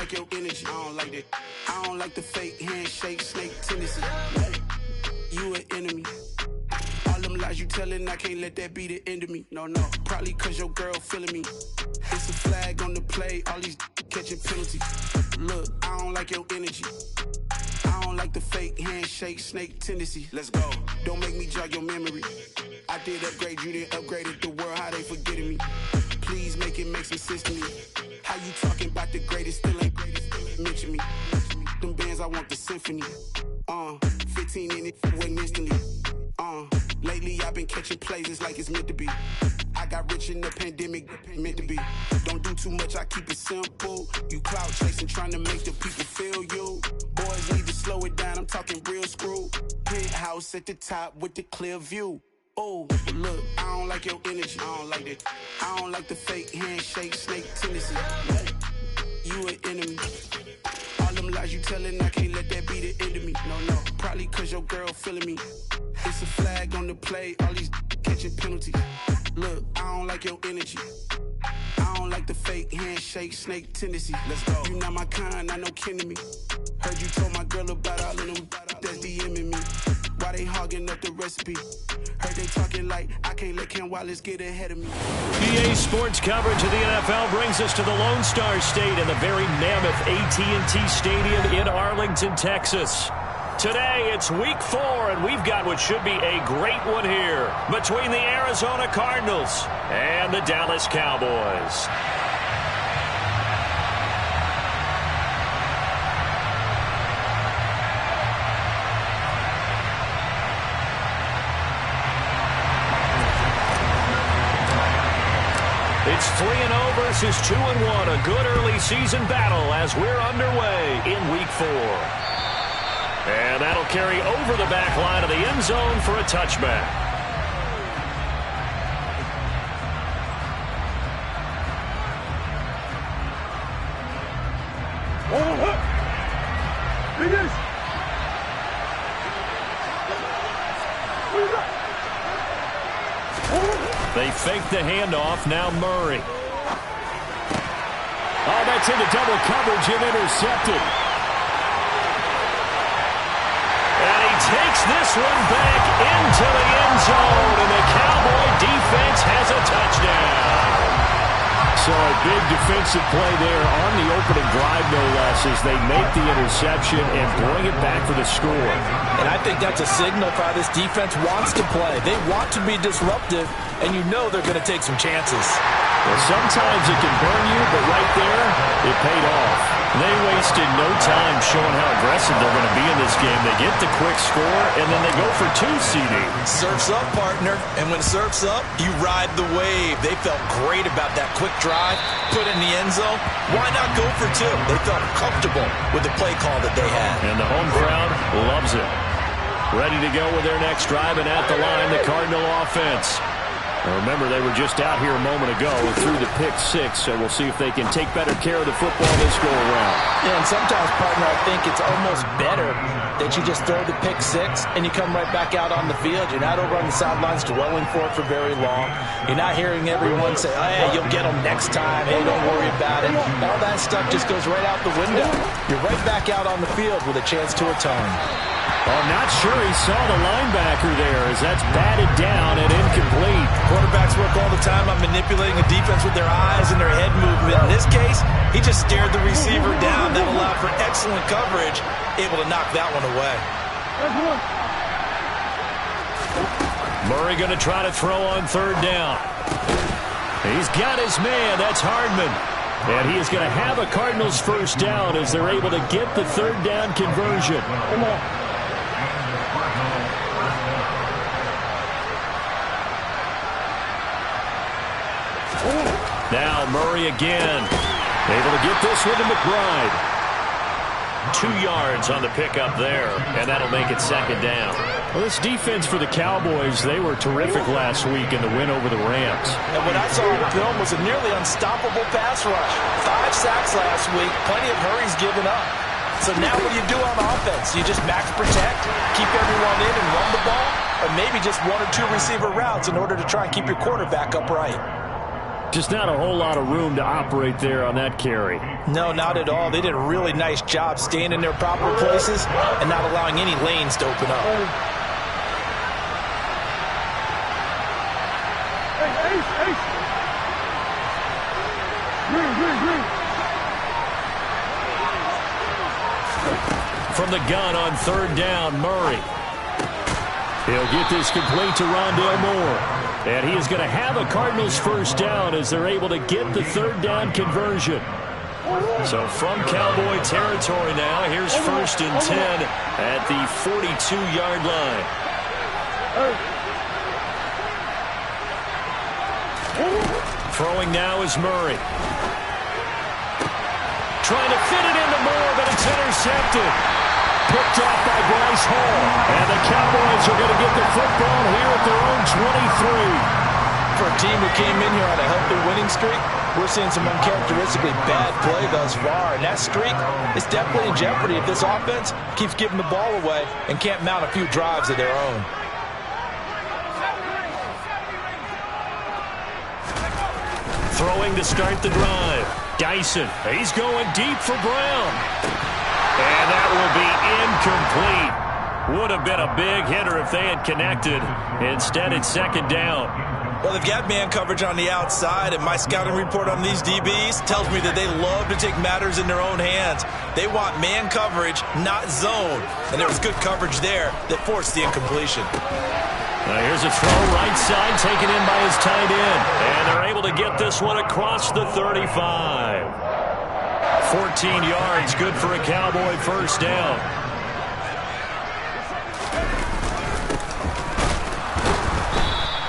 like your energy. I don't like that. I don't like the fake handshake, snake tendency. You an enemy. All them lies you telling, I can't let that be the end of me. No, probably cause your girl feeling me. It's a flag on the play, all these catching penalties. Look, I don't like your energy. I don't like the fake handshake, snake tendency. Let's go. Don't make me jog your memory. I did upgrade, you didn't upgrade it. The world, how they forgetting me. Please make it make some sense to me. How you talking about the greatest, still ain't greatest, mention me. Them bands, I want the symphony. 15 in it, wasn't instantly. Lately I've been catching plays, it's like it's meant to be. I got rich in the pandemic, meant to be. Don't do too much, I keep it simple. You clout chasing, trying to make the people feel you. Boys need to slow it down, I'm talking real screw. Penthouse at the top with the clear view. Oh, look, I don't like your energy, I don't like that. I don't like the fake handshake, snake tendency. You an enemy. All them lies you telling, I can't let that be the end of me. No, probably cause your girl feeling me. It's a flag on the play, all these catching penalties. Look, I don't like your energy. I don't like the fake handshake, snake tendency. Let's go. You not my kind, I know kin to me. Heard you told my girl about all of them that's DMing me. Why they hogging up the recipe? Heard they talking like I can't let Ken Wallace get ahead of me. PA Sports coverage of the NFL brings us to the Lone Star State in the very mammoth AT&T Stadium in Arlington, Texas. Today, it's week 4, and we've got what should be a great one here between the Arizona Cardinals and the Dallas Cowboys. It's 3-0 versus 2-1, a good early season battle as we're underway in week 4. And that'll carry over the back line of the end zone for a touchback. They fake the handoff, now Murray. Oh, that's into double coverage and intercepted. And he takes this one back into the end zone, and the Cowboy defense has a touchdown. So a big defensive play there on the opening drive, no less, as they make the interception and bring it back for the score. And I think that's a signal for how this defense wants to play. They want to be disruptive, and you know they're going to take some chances. Well, sometimes it can burn you, but right there, it paid off. They wasted no time showing how aggressive they're going to be in this game. They get the quick score, and then they go for 2, CD. Surf's up, partner. And when surf's up, you ride the wave. They felt great about that quick drive, put in the end zone. Why not go for 2? They felt comfortable with the play call that they had. And the home crowd loves it. Ready to go with their next drive, and at the line, the Cardinal offense. Now remember, they were just out here a moment ago through the pick 6, so we'll see if they can take better care of the football this go-around. Yeah, and sometimes, partner, I think it's almost better that you just throw the pick 6 and you come right back out on the field. You're not over on the sidelines dwelling for it for very long. You're not hearing everyone say, oh, hey, you'll get them next time. Hey, don't worry about it. All that stuff just goes right out the window. You're right back out on the field with a chance to atone. I'm not sure he saw the linebacker there as that's batted down and incomplete. Quarterbacks work all the time on manipulating a defense with their eyes and their head movement. In this case, he just stared the receiver down. That allowed for excellent coverage, able to knock that one away. Murray going to try to throw on 3rd down. He's got his man. That's Hardman. And he is going to have a Cardinals 1st down as they're able to get the 3rd down conversion. Come on. Now Murray again. Able to get this one to McBride. 2 yards on the pickup there, and that'll make it 2nd down. Well, this defense for the Cowboys, they were terrific last week in the win over the Rams. And what I saw on film was a nearly unstoppable pass rush. 5 sacks last week, plenty of hurries given up. So now what do you do on offense? You just max protect, keep everyone in and run the ball, or maybe just 1 or 2 receiver routes in order to try and keep your quarterback upright. Just not a whole lot of room to operate there on that carry. No, not at all. They did a really nice job staying in their proper places and not allowing any lanes to open up. From the gun on third down, Murray. He'll get this complete to Rondale Moore. And he is going to have a Cardinals first down as they're able to get the third down conversion. So from Cowboy territory now, here's 1st and 10 at the 42-yard line. Throwing now is Murray. Trying to fit it into Moore, but it's intercepted. Picked off by Bryce Hall. And the Cowboys are going to get the football here at their own 23. For a team who came in here on a healthy winning streak, we're seeing some uncharacteristically bad play thus far. And that streak is definitely in jeopardy if this offense keeps giving the ball away and can't mount a few drives of their own. Throwing to start the drive. Dyson, he's going deep for Brown. And that will be incomplete. Would have been a big hitter if they had connected. Instead, it's 2nd down. Well, they've got man coverage on the outside, and my scouting report on these DBs tells me that they love to take matters in their own hands. They want man coverage, not zone. And there was good coverage there that forced the incompletion. Now here's a throw right side, taken in by his tight end. And they're able to get this one across the 35. 14 yards, good for a Cowboy first down.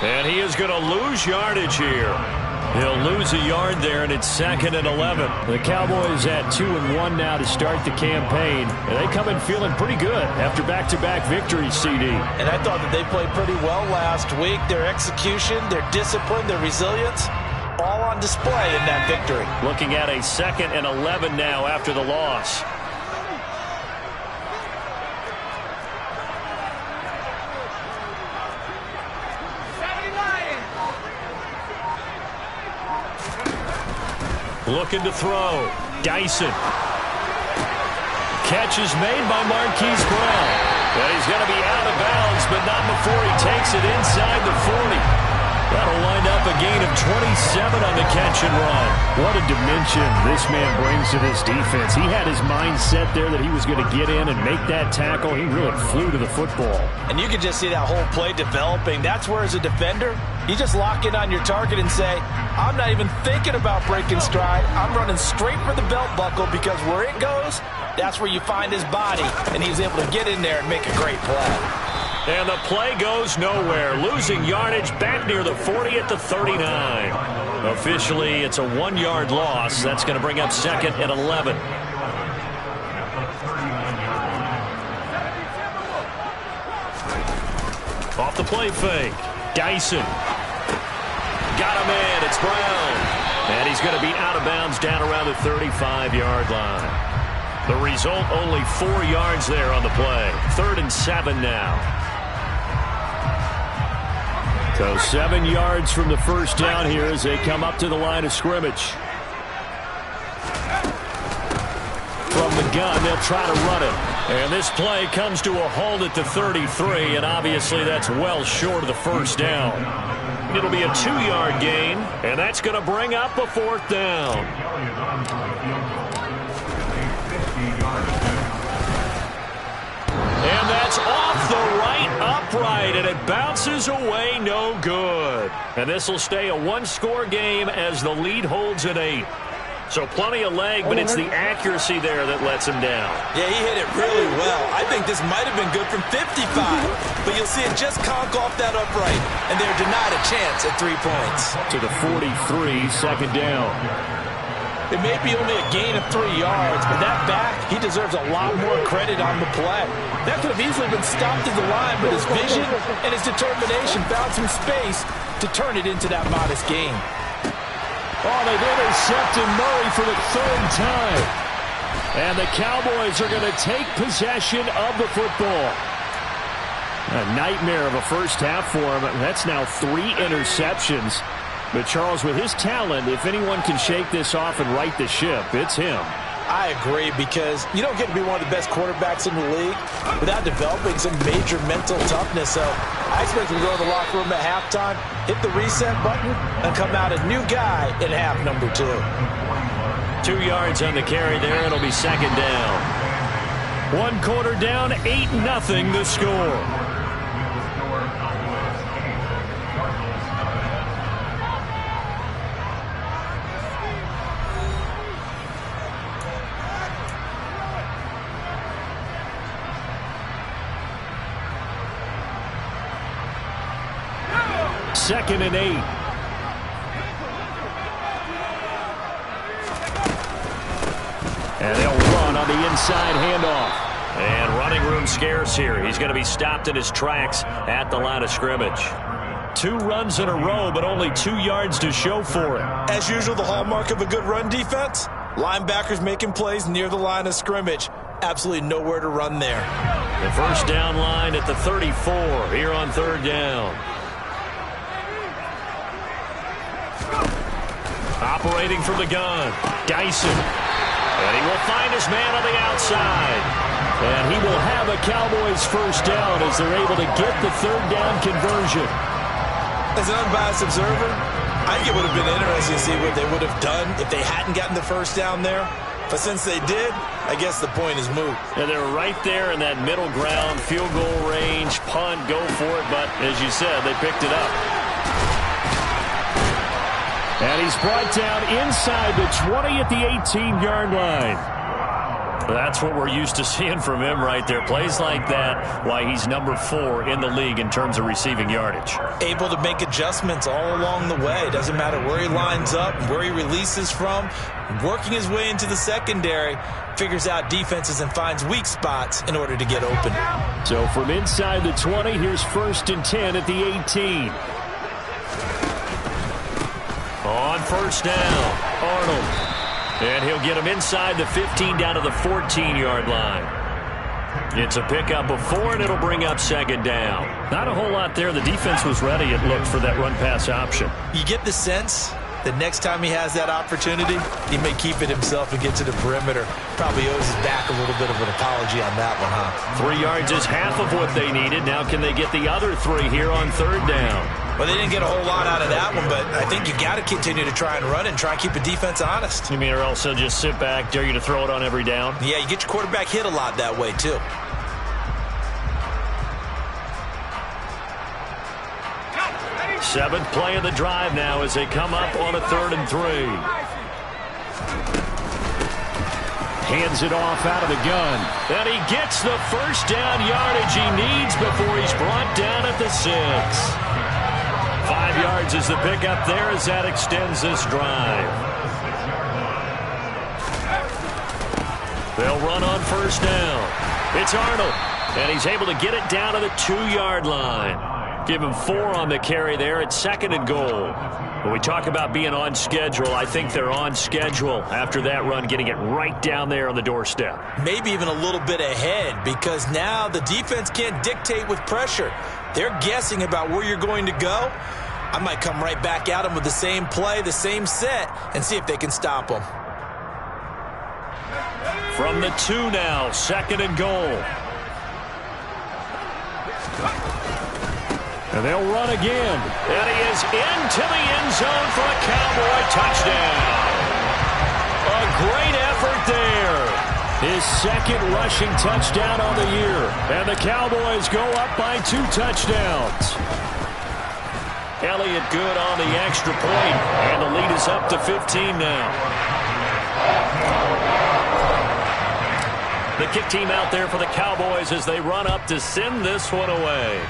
And he is going to lose yardage here. He'll lose a yard there, and it's 2nd and 11. The Cowboys at 2-1 now to start the campaign. And they come in feeling pretty good after back-to-back victories, CD. And I thought that they played pretty well last week. Their execution, their discipline, their resilience, all on display in that victory. Looking at a 2nd and 11 now after the loss. Looking to throw. Dyson. Catch is made by Marquise Brown. And he's going to be out of bounds, but not before he takes it inside the 40. That'll wind up a gain of 27 on the catch and run. What a dimension this man brings to this defense. He had his mind set there that he was going to get in and make that tackle. He really flew to the football. And you can just see that whole play developing. That's where, as a defender, you just lock in on your target and say, I'm not even thinking about breaking stride. I'm running straight for the belt buckle, because where it goes, that's where you find his body. And he's able to get in there and make a great play. And the play goes nowhere. Losing yardage back near the 40 at the 39. Officially, it's a 1-yard loss. That's going to bring up 2nd and 11. Off the play fake. Dyson. Got him in. It's Brown. And he's going to be out of bounds down around the 35-yard line. The result, only 4 yards there on the play. 3rd and 7 now. So 7 yards from the first down here as they come up to the line of scrimmage. From the gun, they'll try to run it. And this play comes to a halt at the 33, and obviously that's well short of the first down. It'll be a 2-yard gain, and that's going to bring up a 4th down. And that's off the right upright, and it bounces away, no good. And this will stay a 1-score game as the lead holds at 8. So plenty of leg, but it's the accuracy there that lets him down. Yeah, he hit it really well. I think this might have been good from 55, but you'll see it just conk off that upright, and they're denied a chance at 3 points. To the 43, 2nd down. It may be only a gain of 3 yards, but that back, he deserves a lot more credit on the play. That could have easily been stopped at the line, but his vision and his determination found some space to turn it into that modest gain. Oh, they've intercepted Murray for the 3rd time. And the Cowboys are going to take possession of the football. A nightmare of a first half for him. That's now 3 interceptions. But, Charles, with his talent, if anyone can shake this off and right the ship, it's him. I agree, because you don't get to be one of the best quarterbacks in the league without developing some major mental toughness. So I expect him to go to the locker room at halftime, hit the reset button, and come out a new guy in half number 2. 2 yards on the carry there. It'll be second down. 1 quarter down, 8-0 the score. Second and 8. And they'll run on the inside handoff. And running room scarce here. He's going to be stopped in his tracks at the line of scrimmage. 2 runs in a row, but only 2 yards to show for it. As usual, the hallmark of a good run defense, linebackers making plays near the line of scrimmage. Absolutely nowhere to run there. The first down line at the 34 here on third down. Operating from the gun, Dyson. And he will find his man on the outside. And he will have a Cowboys first down as they're able to get the third down conversion. As an unbiased observer, I think it would have been interesting to see what they would have done if they hadn't gotten the first down there. But since they did, I guess the point is moot. And they're right there in that middle ground, field goal range, punt, go for it. But as you said, they picked it up. And he's brought down inside the 20 at the 18-yard line. That's what we're used to seeing from him right there. Plays like that, why he's number 4 in the league in terms of receiving yardage. Able to make adjustments all along the way. Doesn't matter where he lines up, where he releases from. Working his way into the secondary, figures out defenses and finds weak spots in order to get open. So from inside the 20, here's 1st and 10 at the 18. On first down, Arnold. And he'll get him inside the 15 down to the 14-yard line. It's a pickup of 4, and it'll bring up second down. Not a whole lot there. The defense was ready, it looked, for that run-pass option. You get the sense that next time he has that opportunity, he may keep it himself and get to the perimeter. Probably owes his back a little bit of an apology on that one, huh? 3 yards is half of what they needed. Now can they get the other 3 here on third down? Well, they didn't get a whole lot out of that one, but I think you got to continue to try and run and try and keep the defense honest. You mean, or else they'll just sit back, dare you to throw it on every down? Yeah, you get your quarterback hit a lot that way, too. Seventh play of the drive now as they come up on a 3rd and 3. Hands it off out of the gun. And he gets the first down yardage he needs before he's brought down at the 6. 5 yards is the pickup there as that extends this drive. They'll run on first down. It's Arnold. And he's able to get it down to the 2-yard line. Give him 4 on the carry there at 2nd and goal. When we talk about being on schedule, I think they're on schedule after that run, getting it right down there on the doorstep. Maybe even a little bit ahead, because now the defense can't dictate with pressure. They're guessing about where you're going to go. I might come right back at them with the same play, the same set, and see if they can stop them. From the 2 now, 2nd and goal. And they'll run again. And he is into the end zone for a Cowboy touchdown. A great effort there. His 2nd rushing touchdown on the year. And the Cowboys go up by 2 touchdowns. Elliott good on the extra point. And the lead is up to 15 now. The kick team out there for the Cowboys as they run up to send this one away.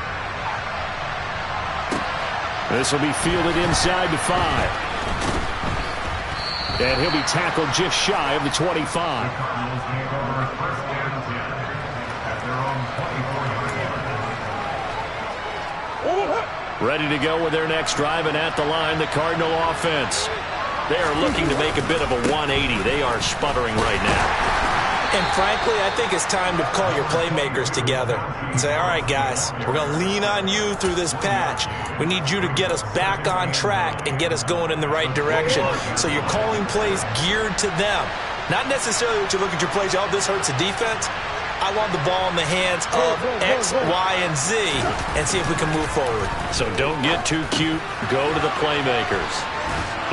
This will be fielded inside the 5. And he'll be tackled just shy of the 25. Ready to go with their next drive, and at the line, the Cardinal offense. They are looking to make a bit of a 180. They are sputtering right now. And frankly, I think it's time to call your playmakers together and say, all right, guys, we're going to lean on you through this patch. We need you to get us back on track and get us going in the right direction. So you're calling plays geared to them. Not necessarily what you look at your plays, oh, this hurts the defense. I want the ball in the hands of X, Y, and Z and see if we can move forward. So don't get too cute. Go to the playmakers.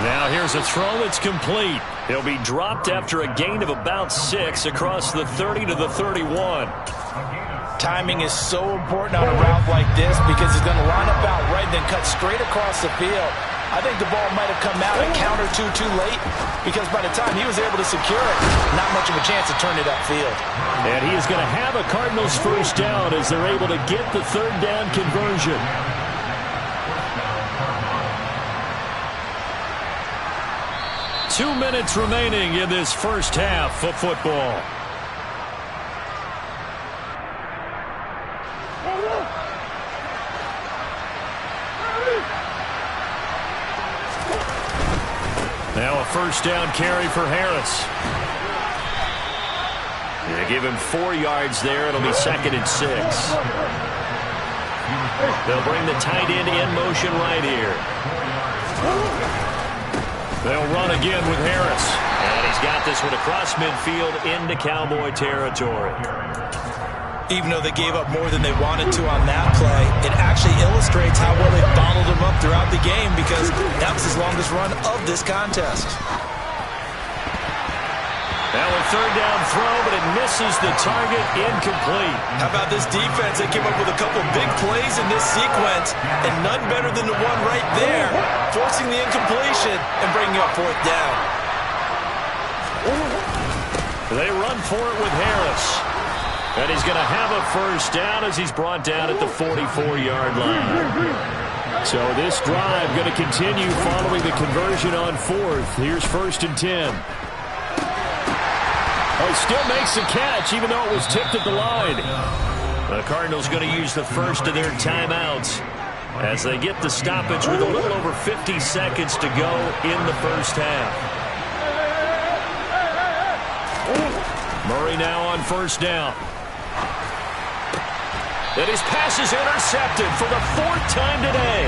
Now here's a throw that's complete. He'll be dropped after a gain of about 6 across the 30 to the 31. Timing is so important on a route like this because he's going to line up out right and then cut straight across the field. I think the ball might have come out and counter too late because by the time he was able to secure it, not much of a chance to turn it upfield. And he is going to have a Cardinals first down as they're able to get the third down conversion. Two minutes remaining in this first half of football. Now a first down carry for Harris. They give him 4 yards there. It'll be 2nd and 6. They'll bring the tight end in motion right here. They'll run again with Harris. And he's got this one across midfield into Cowboy territory. Even though they gave up more than they wanted to on that play, it actually illustrates how well they bottled him up throughout the game because that was his longest run of this contest. Now a third down throw, but it misses the target, incomplete. How about this defense? They came up with a couple big plays in this sequence, and none better than the one right there, forcing the incompletion and bringing up 4th down. They run for it with Harris. And he's going to have a first down as he's brought down at the 44-yard line. So this drive going to continue following the conversion on 4th. Here's 1st and 10. Oh, he still makes the catch, even though it was tipped at the line. The Cardinals going to use the first of their timeouts as they get the stoppage with a little over 50 seconds to go in the first half. Murray now on first down. And his pass is intercepted for the 4th time today.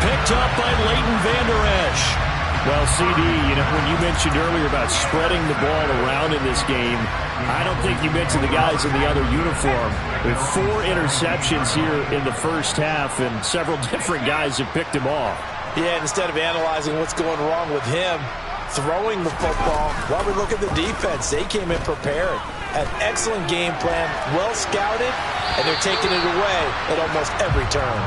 Picked up by Leighton Vander Esch. Well, CD, when you mentioned earlier about spreading the ball around in this game, I don't think you mentioned the guys in the other uniform. With 4 interceptions here in the first half, and several different guys have picked him off. Yeah, instead of analyzing what's going wrong with him, throwing the football, while we look at the defense, they came in prepared. An excellent game plan, well scouted, and they're taking it away at almost every turn.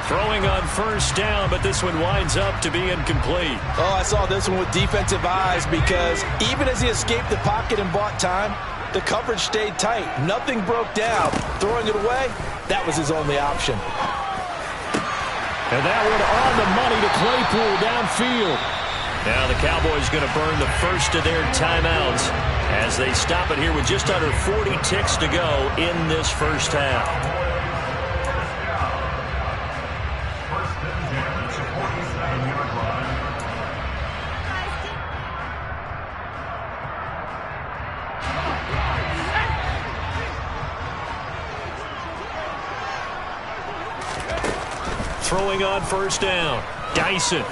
Throwing on first down, but this one winds up to be incomplete. Oh, I saw this one with defensive eyes because even as he escaped the pocket and bought time, the coverage stayed tight. Nothing broke down. Throwing it away, that was his only option. And that one on the money to Claypool downfield. Now the Cowboys going to burn the first of their timeouts as they stop it here with just under 40 ticks to go in this first half. Throwing on first down. Dyson.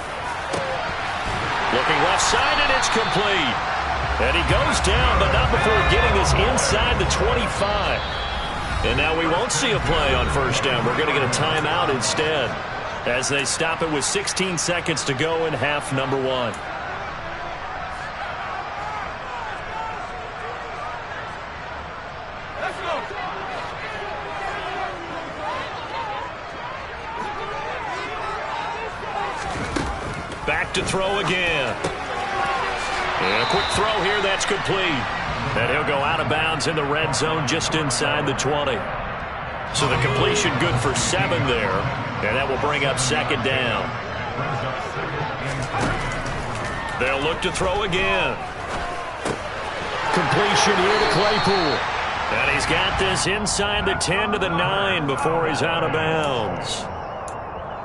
Looking left side, and it's complete. And he goes down, but not before getting this inside the 25. And now we won't see a play on first down. We're going to get a timeout instead as they stop it with 16 seconds to go in half number 1. Back to throw again. And a quick throw here, that's complete. And he'll go out of bounds in the red zone just inside the 20. So the completion good for 7 there. And that will bring up 2nd down. They'll look to throw again. Completion here to Claypool. And he's got this inside the 10 to the 9 before he's out of bounds.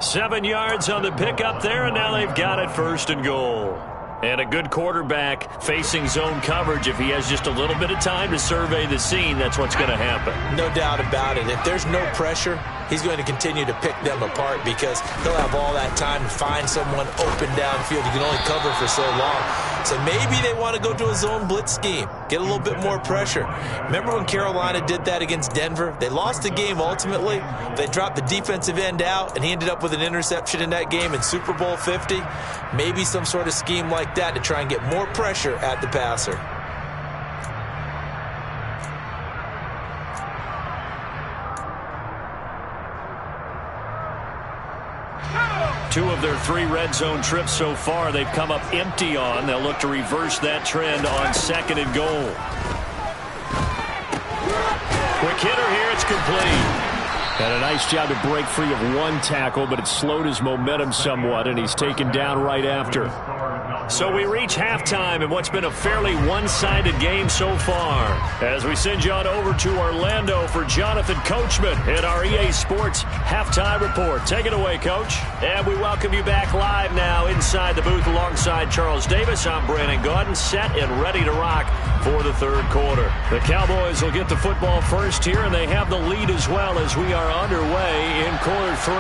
7 yards on the pickup there, and now they've got it 1st and goal. And a good quarterback facing zone coverage, if he has just a little bit of time to survey the scene, that's what's going to happen. No doubt about it. If there's no pressure, he's going to continue to pick them apart because he'll have all that time to find someone open downfield. You can only cover for so long. So maybe they want to go to a zone blitz scheme, get a little bit more pressure. Remember when Carolina did that against Denver? They lost the game ultimately. They dropped the defensive end out, and he ended up with an interception in that game in Super Bowl 50. Maybe some sort of scheme like that to try and get more pressure at the passer. Two of their 3 red zone trips so far they've come up empty on. They'll look to reverse that trend on 2nd and goal. Quick hitter here. It's complete. Had a nice job to break free of 1 tackle, but it slowed his momentum somewhat, and he's taken down right after. So we reach halftime in what's been a fairly one-sided game so far. As we send you on over to Orlando for Jonathan Coachman in our EA Sports Halftime Report. Take it away, Coach. And we welcome you back live now inside the booth alongside Charles Davis. I'm Brandon Gaudin, set and ready to rock for the 3rd quarter. The Cowboys will get the football first here, and they have the lead as well as we are underway in quarter 3.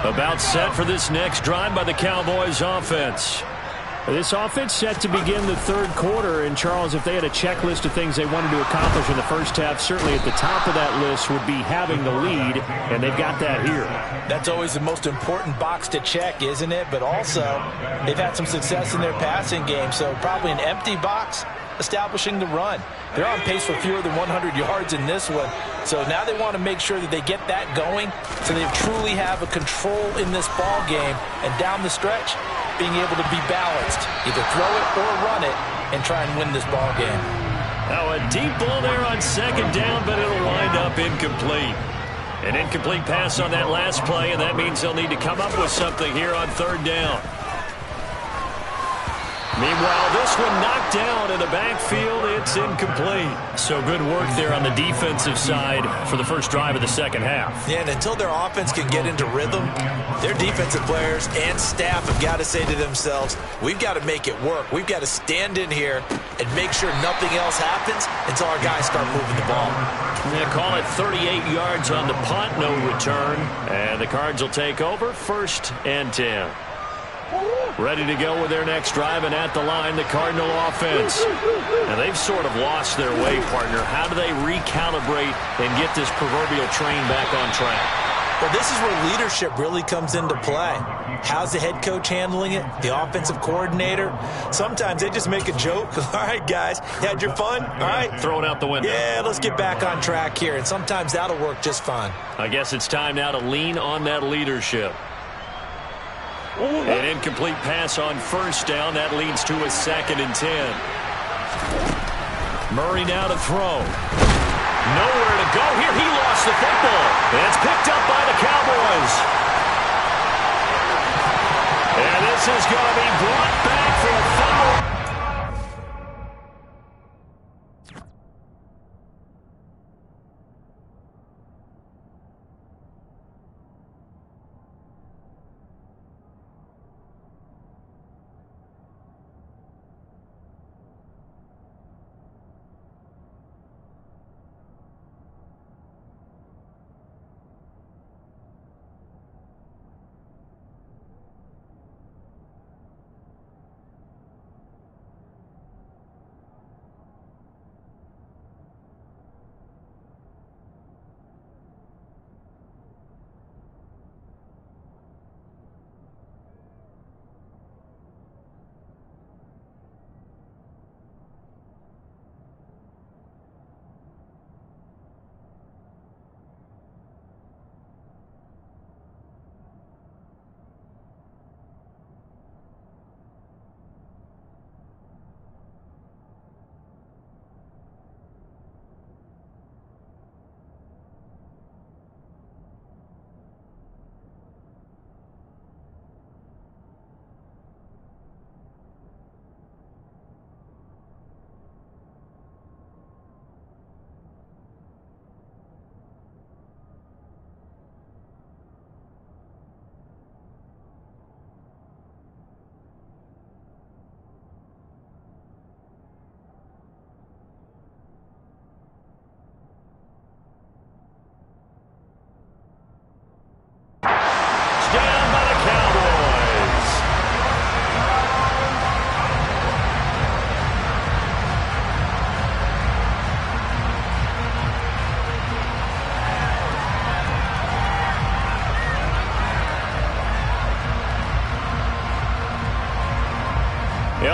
About set for this next drive by the Cowboys offense. This offense set to begin the 3rd quarter, and Charles, if they had a checklist of things they wanted to accomplish in the first half, certainly at the top of that list would be having the lead, and they've got that here. That's always the most important box to check, isn't it? But also, they've had some success in their passing game, so probably an empty box establishing the run. They're on pace for fewer than 100 yards in this one, so now they want to make sure that they get that going so they truly have a control in this ball game, and down the stretch, being able to be balanced, either throw it or run it, and try and win this ball game. Now a deep ball there on 2nd down, but it'll wind up incomplete. An incomplete pass on that last play, and that means they'll need to come up with something here on 3rd down. Meanwhile, this one knocked down in the backfield. It's incomplete. So good work there on the defensive side for the first drive of the 2nd half. Yeah, and until their offense can get into rhythm, their defensive players and staff have got to say to themselves, we've got to make it work. We've got to stand in here and make sure nothing else happens until our guys start moving the ball. They call it 38 yards on the punt, no return. And the Cards will take over 1st and 10. Ready to go with their next drive, and at the line, the Cardinal offense. Now, they've sort of lost their way, partner. How do they recalibrate and get this proverbial train back on track? Well, this is where leadership really comes into play. How's the head coach handling it? The offensive coordinator? Sometimes they just make a joke. All right, guys, you had your fun? All right. Throw it out the window. Yeah, let's get back on track here, and sometimes that'll work just fine. I guess it's time now to lean on that leadership. An incomplete pass on 1st down. That leads to a 2nd and 10. Murray now to throw. Nowhere to go here. He lost the football. And it's picked up by the Cowboys. And this is going to be brought back for a foul.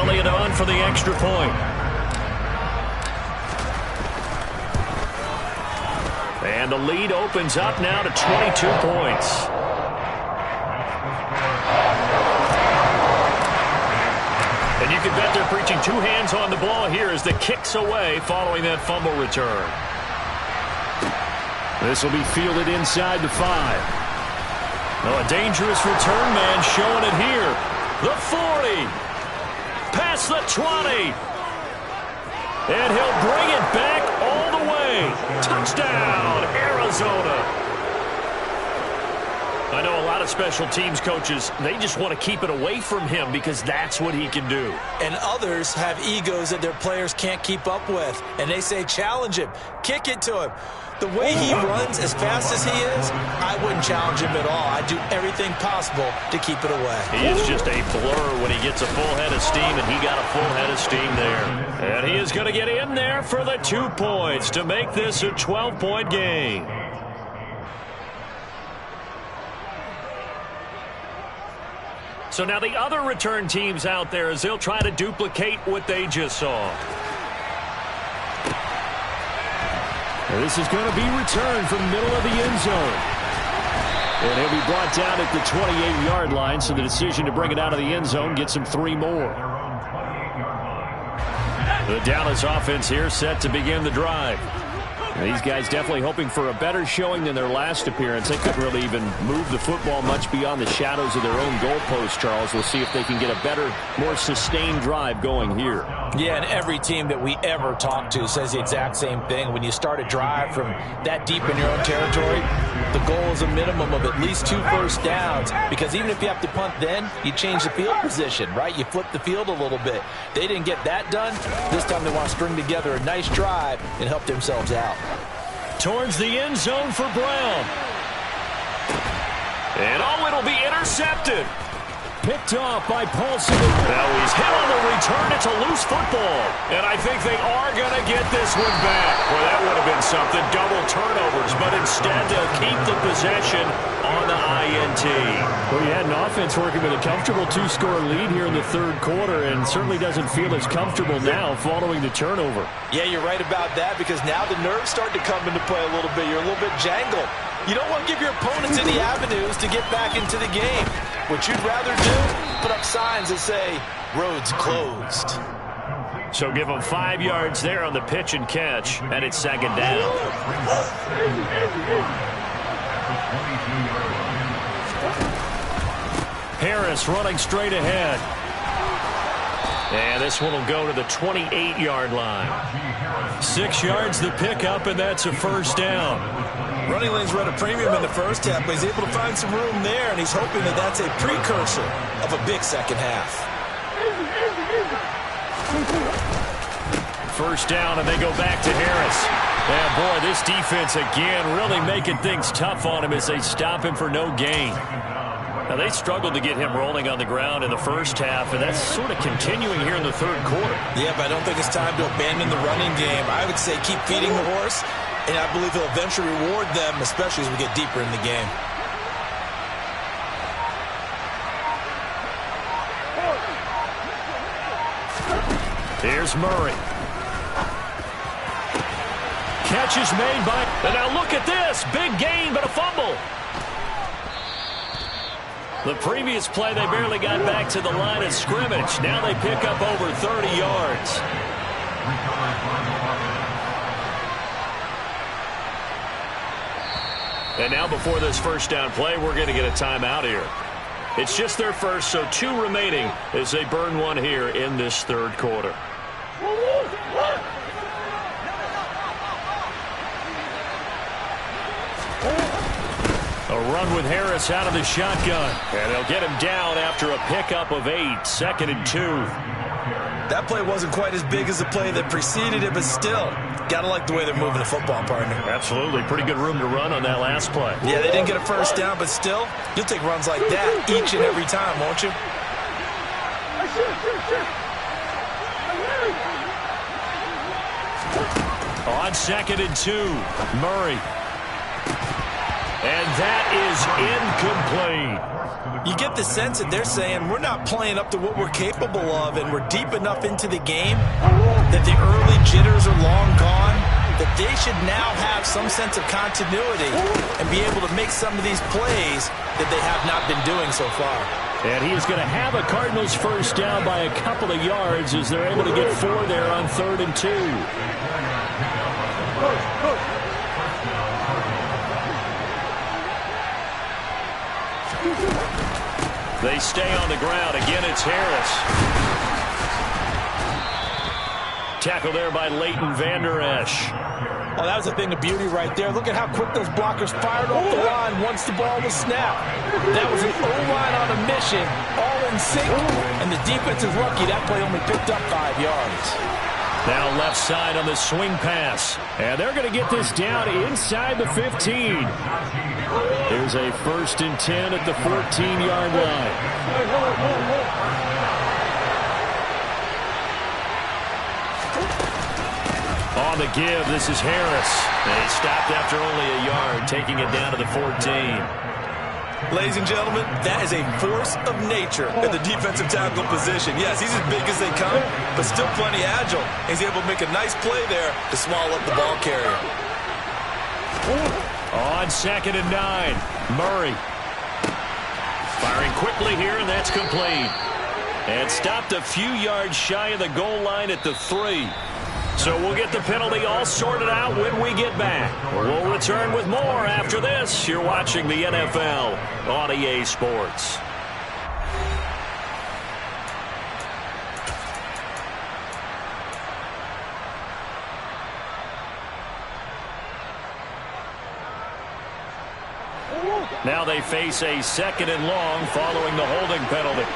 Elliott on for the extra point. And the lead opens up now to 22 points. And you can bet they're preaching two hands on the ball here as the kick's away following that fumble return. This will be fielded inside the 5. Oh, a dangerous return man showing it here. The 40. Past the 20. And he'll bring it back all the way. Touchdown, Arizona. I know a lot of special teams coaches, they just want to keep it away from him because that's what he can do. And others have egos that their players can't keep up with. And they say, challenge him, kick it to him. The way he runs as fast as he is, I wouldn't challenge him at all. I'd do everything possible to keep it away. He is just a blur when he gets a full head of steam, and he got a full head of steam there. And he is going to get in there for the 2 points to make this a 12-point game. So now the other return teams out there as they'll try to duplicate what they just saw. This is going to be returned from the middle of the end zone. And he'll be brought down at the 28-yard line, so the decision to bring it out of the end zone gets him 3 more. The Dallas offense here set to begin the drive. These guys definitely hoping for a better showing than their last appearance. They couldn't really even move the football much beyond the shadows of their own goalpost, Charles. We'll see if they can get a better, more sustained drive going here. Yeah, and every team that we ever talk to says the exact same thing. When you start a drive from that deep in your own territory, the goal is a minimum of at least 2 first downs, because even if you have to punt then, you change the field position, right? You flip the field a little bit. They didn't get that done. This time they want to string together a nice drive and help themselves out. Towards the end zone for Brown. And oh, it'll be intercepted. Picked off by Paulson. Now he's hit on the return. It's a loose football. And I think they are going to get this one back. Well, that would have been something. Double turnovers. But instead, they'll keep the possession on the INT. Well, you had an offense working with a comfortable 2-score lead here in the third quarter, and certainly doesn't feel as comfortable now following the turnover. Yeah, you're right about that, because now the nerves start to come into play a little bit. You're a little bit jangled. You don't want to give your opponents any avenues to get back into the game. What you'd rather do, put up signs that say, roads closed. So give them 5 yards there on the pitch and catch, and it's second down. Harris running straight ahead. And this one will go to the 28-yard line. 6 yards the pickup, and that's a first down. Running lanes run a premium in the first half, but he's able to find some room there, and he's hoping that that's a precursor of a big second half. First down, and they go back to Harris. And boy, this defense again really making things tough on him as they stop him for no gain. Now, they struggled to get him rolling on the ground in the first half, and that's sort of continuing here in the third quarter. Yeah, but I don't think it's time to abandon the running game. I would say keep feeding the horse, and I believe he'll eventually reward them, especially as we get deeper in the game. Here's Murray. Catch is made by... And now look at this. Big gain, but a fumble. The previous play, they barely got back to the line of scrimmage. Now they pick up over 30 yards. And now before this first down play, we're going to get a timeout here. It's just their first, so 2 remaining as they burn one here in this third quarter. A run with Harris out of the shotgun. And they'll get him down after a pickup of 8, 2nd and 2. That play wasn't quite as big as the play that preceded it, but still, gotta like the way they're moving the football, partner. Absolutely. Pretty good room to run on that last play. Yeah, they didn't get a first down, but still, you'll take runs like that each and every time, won't you? On 2nd and 2, Murray. And that is incomplete. You get the sense that they're saying we're not playing up to what we're capable of, and we're deep enough into the game that the early jitters are long gone, that they should now have some sense of continuity and be able to make some of these plays that they have not been doing so far. And he is going to have a Cardinals first down by a couple of yards as they're able to get 4 there on 3rd and 2. They stay on the ground. Again, it's Harris. Tackle there by Leighton Vander Esch. Oh, that was a thing of beauty right there. Look at how quick those blockers fired off the line once the ball was snapped. That was an O-line on a mission, all in sync, and the defense is lucky that play only picked up 5 yards. Now left side on the swing pass. And they're going to get this down inside the 15. There's a 1st and 10 at the 14-yard line. On the give, this is Harris. And he stopped after only a yard, taking it down to the 14. Ladies and gentlemen, that is a force of nature in the defensive tackle position. Yes, he's as big as they come, but still plenty agile. He's able to make a nice play there to swallow up the ball carrier. On 2nd and 9, Murray. Firing quickly here, and that's complete. And stopped a few yards shy of the goal line at the 3. So we'll get the penalty all sorted out when we get back. We'll return with more after this. You're watching the NFL on EA Sports. Now they face a 2nd and long following the holding penalty.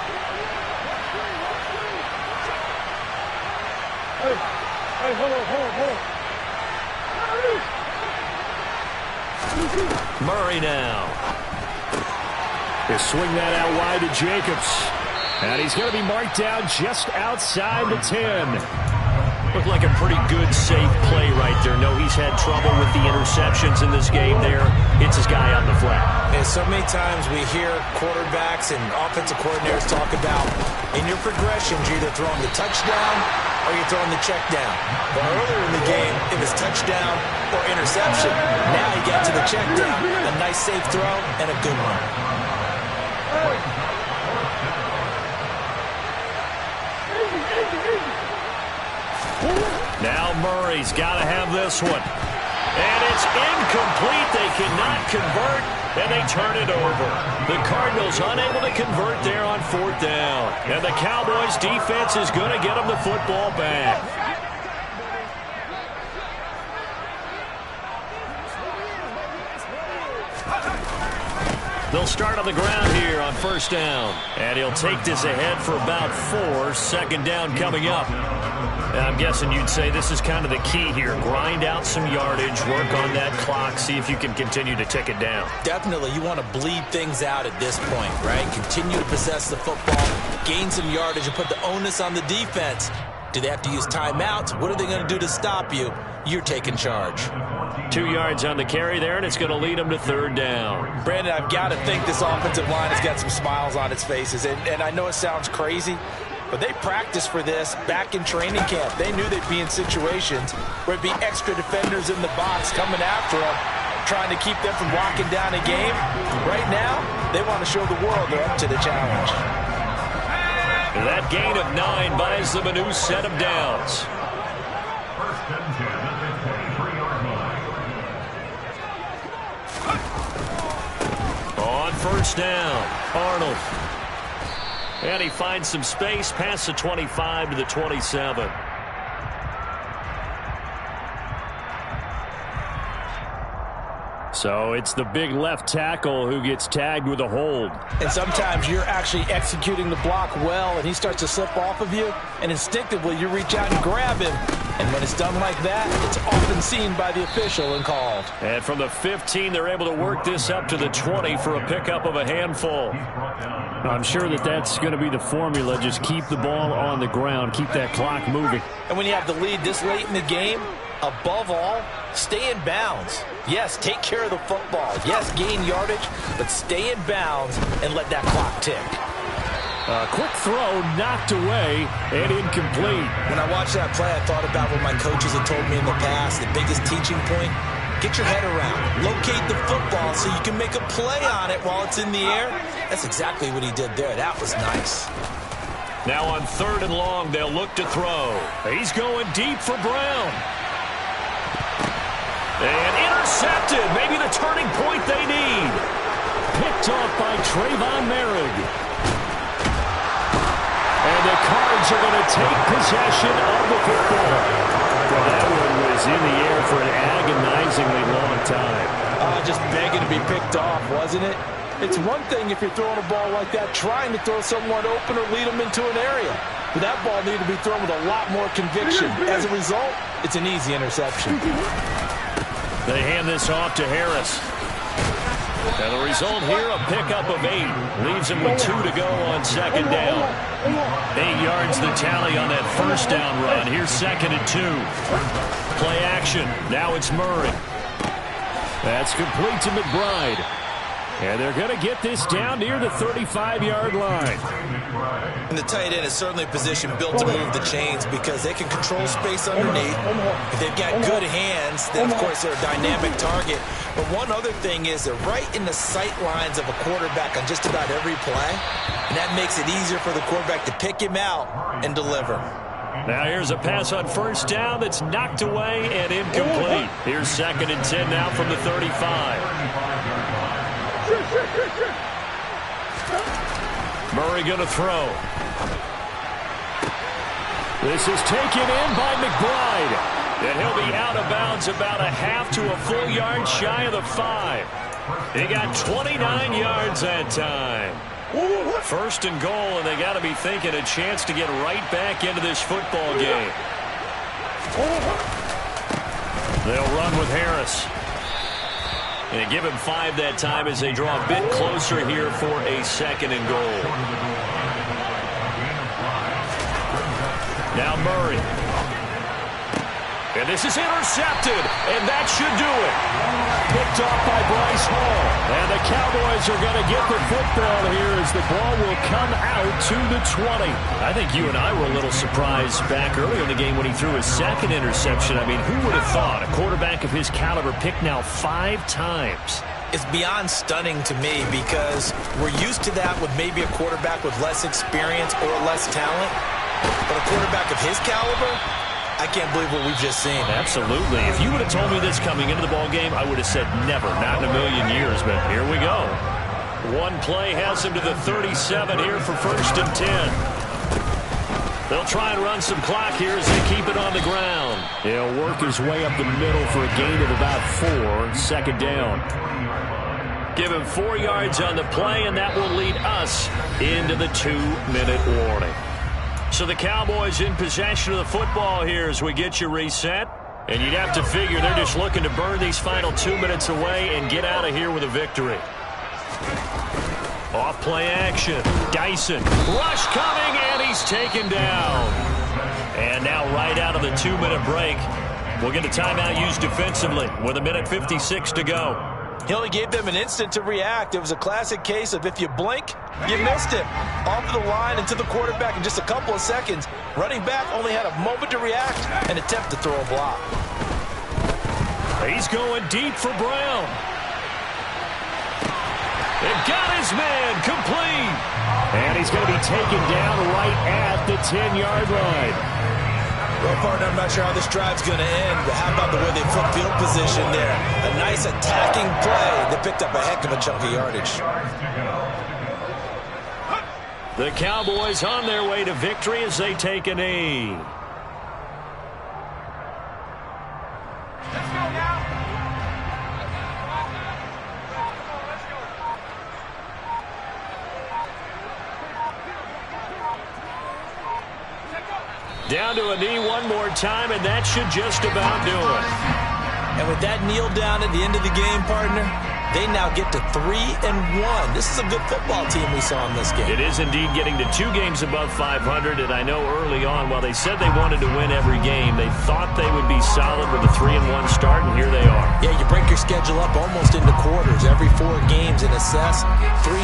Murray now. He'll swing that out wide to Jacobs. And he's going to be marked down just outside the 10. Looked like a pretty good, safe play right there. No, he's had trouble with the interceptions in this game there. Hits his guy on the flat. And so many times we hear quarterbacks and offensive coordinators talk about in your progressions, you're either throwing the touchdown or you're throwing the check down. But earlier in the game, it was touchdown or interception. Now he got to the check down. A nice, safe throw and a good one. Now Murray's got to have this one. And it's incomplete. They cannot convert, and they turn it over. The Cardinals unable to convert there on 4th down. And the Cowboys defense is going to get them the football back. They'll start on the ground here on 1st down. And he'll take this ahead for about 4. 2nd down coming up. I'm guessing you'd say this is kind of the key here. Grind out some yardage, work on that clock, see if you can continue to tick it down. Definitely, you want to bleed things out at this point, right? Continue to possess the football, gain some yardage, and put the onus on the defense. Do they have to use timeouts? What are they going to do to stop you? You're taking charge. 2 yards on the carry there, and it's going to lead them to 3rd down. Brandon, I've got to think this offensive line has got some smiles on its faces. And I know it sounds crazy, but they practiced for this back in training camp. They knew they'd be in situations where it'd be extra defenders in the box coming after them, trying to keep them from locking down a game. Right now, they want to show the world they're up to the challenge. That gain of 9 buys them a new set of downs. On 1st down, Arnold. And he finds some space past the 25 to the 27. So it's the big left tackle who gets tagged with a hold. And sometimes you're actually executing the block well, and he starts to slip off of you, and instinctively you reach out and grab him. And when it's done like that, it's often seen by the official and called. And from the 15, they're able to work this up to the 20 for a pickup of a handful. I'm sure that's going to be the formula. Just keep the ball on the ground. Keep that clock moving. And when you have the lead this late in the game, above all, stay in bounds. Yes, take care of the football. Yes, gain yardage, but stay in bounds and let that clock tick. A quick throw knocked away and incomplete. When I watched that play, I thought about what my coaches had told me in the past. The biggest teaching point, get your head around. Locate the football so you can make a play on it while it's in the air. That's exactly what he did there. That was nice. Now on 3rd and long, they'll look to throw. He's going deep for Brown. And intercepted. Maybe the turning point they need. Picked off by Trayvon Merrick. And the Cards are going to take possession of the football. Well, that one was in the air for an agonizingly long time. Just begging to be picked off, wasn't it? It's one thing if you're throwing a ball like that, trying to throw someone open or lead them into an area. But that ball needed to be thrown with a lot more conviction. As a result, it's an easy interception. They hand this off to Harris. And the result here, a pickup of 8. Leaves him with 2 to go on 2nd down. 8 yards the tally on that 1st down run. Here's 2nd and 2. Play action. Now it's Murray. That's complete to McBride. And they're going to get this down near the 35-yard line. And the tight end is certainly a position built to move the chains because they can control space underneath. If they've got good hands, then, of course, they're a dynamic target. But one other thing is they're right in the sight lines of a quarterback on just about every play. And that makes it easier for the quarterback to pick him out and deliver. Now here's a pass on 1st down that's knocked away and incomplete. Here's 2nd and 10 now from the 35. Murray going to throw. This is taken in by McBride. And he'll be out of bounds about a half to a full yard shy of the 5. He got 29 yards that time. 1st and goal, and they got to be thinking a chance to get right back into this football game. They'll run with Harris. And give him 5 that time as they draw a bit closer here for a 2nd and goal. Now Murray. And this is intercepted, and that should do it. Picked off by Bryce Hall. And the Cowboys are going to get the football here as the ball will come out to the 20. I think you and I were a little surprised back earlier in the game when he threw his 2nd interception. I mean, who would have thought a quarterback of his caliber picked now 5 times? It's beyond stunning to me because we're used to that with maybe a quarterback with less experience or less talent. But a quarterback of his caliber, I can't believe what we've just seen. Absolutely. If you would have told me this coming into the ball game, I would have said never, not in a million years. But here we go. One play has him to the 37 here for 1st and 10. They'll try and run some clock here as they keep it on the ground. He'll work his way up the middle for a gain of about 4. 2nd down. Give him 4 yards on the play, and that will lead us into the 2-minute warning. So the Cowboys in possession of the football here as we get you reset. And you'd have to figure they're just looking to burn these final 2 minutes away and get out of here with a victory. Off play action. Dyson. Rush coming, and he's taken down. And now right out of the 2-minute break, we'll get a timeout used defensively with 1:56 to go. He only gave them an instant to react. It was a classic case of if you blink, you missed it. Off the line and to the quarterback in just a couple of seconds. Running back only had a moment to react and attempt to throw a block. He's going deep for Brown. And got his man complete. And he's going to be taken down right at the 10-yard line. Well, partner, I'm not sure how this drive's going to end, but how about the way they flip field position there? A nice attacking play that picked up a heck of a chunk of yardage. The Cowboys on their way to victory as they take a knee. Let's go now. Down to a knee one more time, and that should just about do it. And with that kneel down at the end of the game, partner, they now get to 3-1. This is a good football team we saw in this game. It is indeed getting to 2 games above 500, and I know early on, while they said they wanted to win every game, they thought they would be solid with a 3-1 start, and here they are. Yeah, you break your schedule up almost into quarters, every 4 games, and assess 3-1.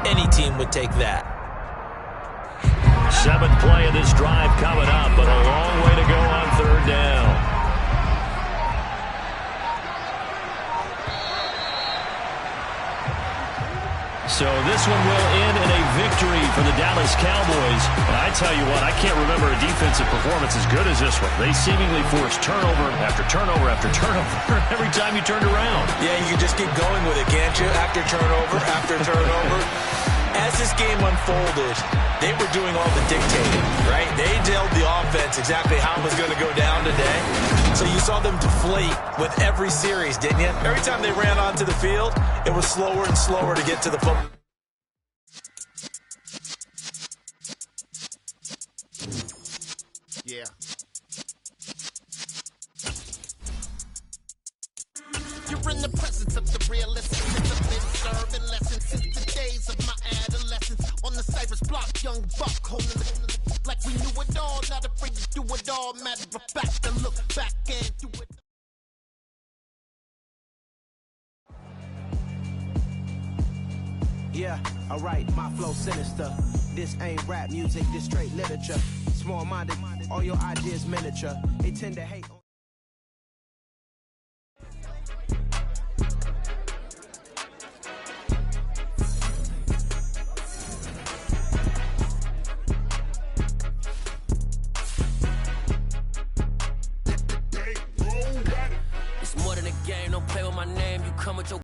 Any team would take that. 7th play of this drive coming up, but a long way to go on 3rd down. So this one will end in a victory for the Dallas Cowboys. And I tell you what, I can't remember a defensive performance as good as this one. They seemingly forced turnover after turnover after turnover every time you turned around. Yeah, you can just keep going with it, can't you? After turnover. As this game unfolded, they were doing all the dictating, right? They told the offense exactly how it was going to go down today. So you saw them deflate with every series, didn't you? Every time they ran onto the field, it was slower and slower to get to the football. Yeah. You're in the presence of the realest. I've been serving lessons since the days of my adolescence. On the Cypress block, young buck holding it like we knew it all. Not afraid to do it all. Matter of fact, to look back and do it. Yeah, alright, my flow sinister. This ain't rap music, this straight literature. Small-minded, all your ideas miniature. They tend to hate on It's more than a game, don't play with my name. You come with your